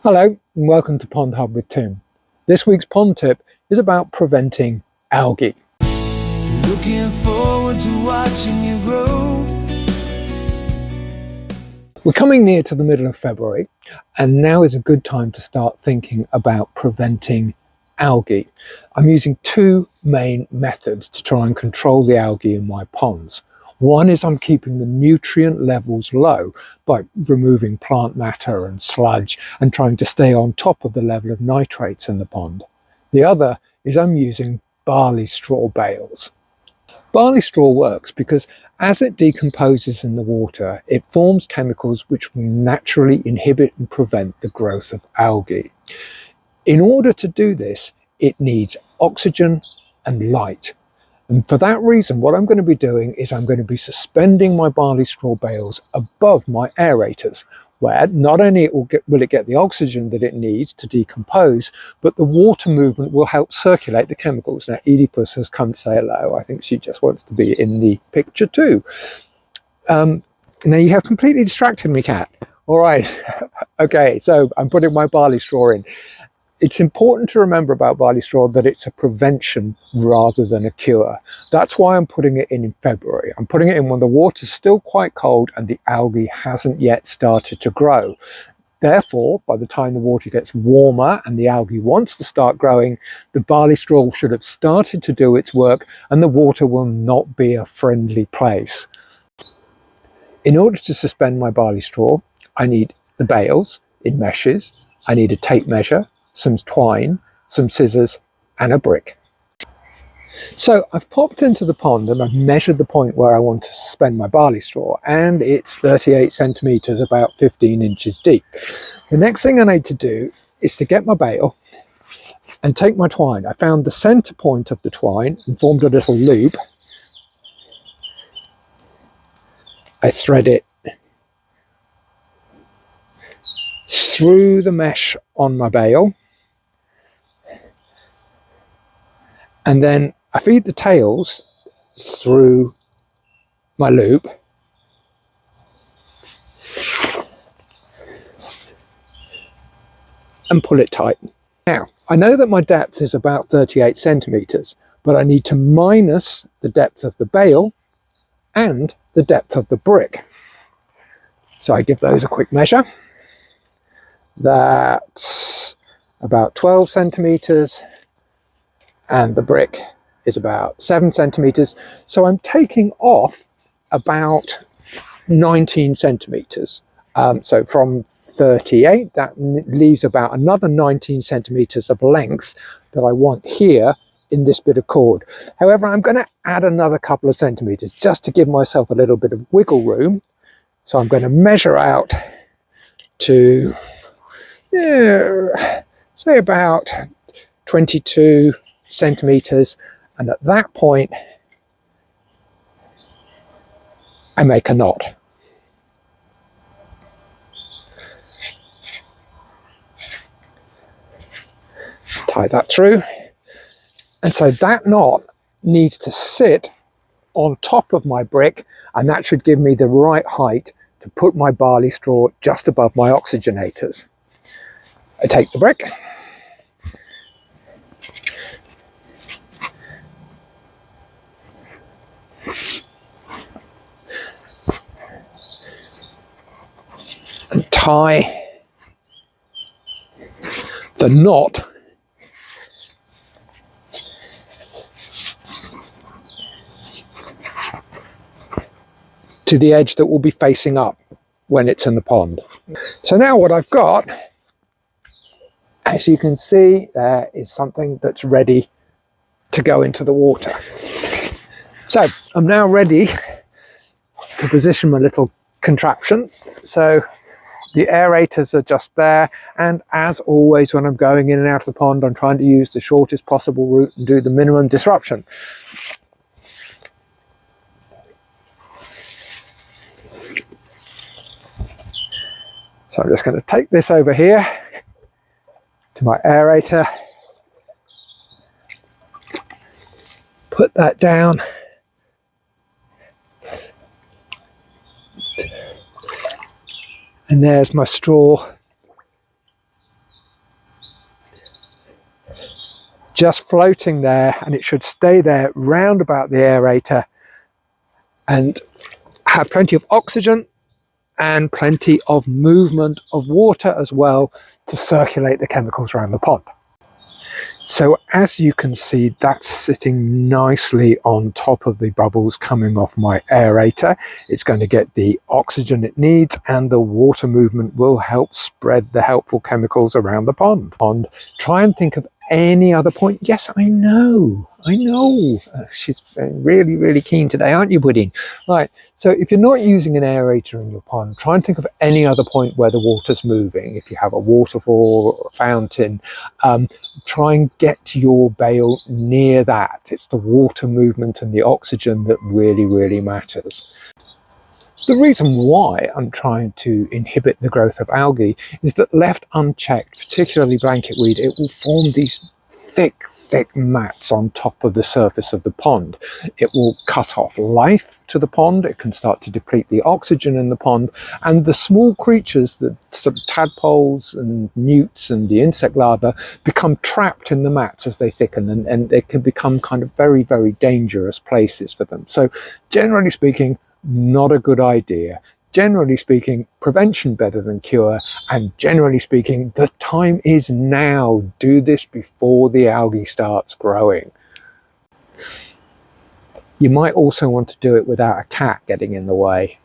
Hello and welcome to PondHub with Tim. This week's pond tip is about preventing algae. Looking forward to watching you grow. We're coming near to the middle of February, and now is a good time to start thinking about preventing algae. I'm using two main methods to try and control the algae in my ponds. One is I'm keeping the nutrient levels low by removing plant matter and sludge and trying to stay on top of the level of nitrates in the pond. The other is I'm using barley straw bales. Barley straw works because as it decomposes in the water, it forms chemicals which will naturally inhibit and prevent the growth of algae. In order to do this, it needs oxygen and light. And for that reason, what I'm going to be doing is I'm going to be suspending my barley straw bales above my aerators, where not only will it get the oxygen that it needs to decompose, but the water movement will help circulate the chemicals. Now, Oedipus has come to say hello. I think she just wants to be in the picture too. Now, you have completely distracted me, Cat. All right. Okay, so I'm putting my barley straw in. It's important to remember about barley straw that it's a prevention rather than a cure. That's why I'm putting it in February. I'm putting it in when the water's still quite cold and the algae hasn't yet started to grow. Therefore, by the time the water gets warmer and the algae wants to start growing, the barley straw should have started to do its work and the water will not be a friendly place. In order to suspend my barley straw, I need the bales in meshes. I need a tape measure, some twine, some scissors and a brick. So I've popped into the pond and I've measured the point where I want to suspend my barley straw, and it's 38 centimeters, about 15 inches deep. The next thing I need to do is to get my bale and take my twine. I found the center point of the twine and formed a little loop. I thread it through the mesh on my bale, and then I feed the tails through my loop and pull it tight. Now, I know that my depth is about 38 centimeters, but I need to minus the depth of the bale and the depth of the brick. So I give those a quick measure. That's about 12 centimeters. And the brick is about 7 centimeters. So I'm taking off about 19 centimeters. So from 38, that leaves about another 19 centimeters of length that I want here in this bit of cord. However, I'm going to add another couple of centimeters just to give myself a little bit of wiggle room. So I'm going to measure out to, say about 22 centimeters, and at that point I make a knot. Tie that through, and so that knot needs to sit on top of my brick, and that should give me the right height to put my barley straw just above my oxygenators. I take the brick, and tie the knot to the edge that will be facing up when it's in the pond. So now what I've got, as you can see, there is something that's ready to go into the water. So I'm now ready to position my little contraption. So the aerators are just there, and as always when I'm going in and out of the pond, I'm trying to use the shortest possible route and do the minimum disruption. So I'm just going to take this over here to my aerator, put that down, and there's my straw just floating there, and it should stay there round about the aerator and have plenty of oxygen and plenty of movement of water as well to circulate the chemicals around the pond. So as you can see, that's sitting nicely on top of the bubbles coming off my aerator. It's going to get the oxygen it needs, and the water movement will help spread the helpful chemicals around the pond. Try and think of any other point. Yes, I know. She's really, really keen today, aren't you, Pudding? Right, so if you're not using an aerator in your pond, try and think of any other point where the water's moving. If you have a waterfall or a fountain, try and get your bale near that. It's the water movement and the oxygen that really, really matters. The reason why I'm trying to inhibit the growth of algae is that left unchecked, particularly blanket weed, it will form these thick mats on top of the surface of the pond. It will cut off life to the pond, it can start to deplete the oxygen in the pond, and the small creatures, the sort of tadpoles and newts and the insect larvae, become trapped in the mats as they thicken, and they can become kind of very, very dangerous places for them. So generally speaking, not a good idea. Generally speaking, prevention better than cure, and generally speaking, the time is now. Do this before the algae starts growing. You might also want to do it without a cat getting in the way.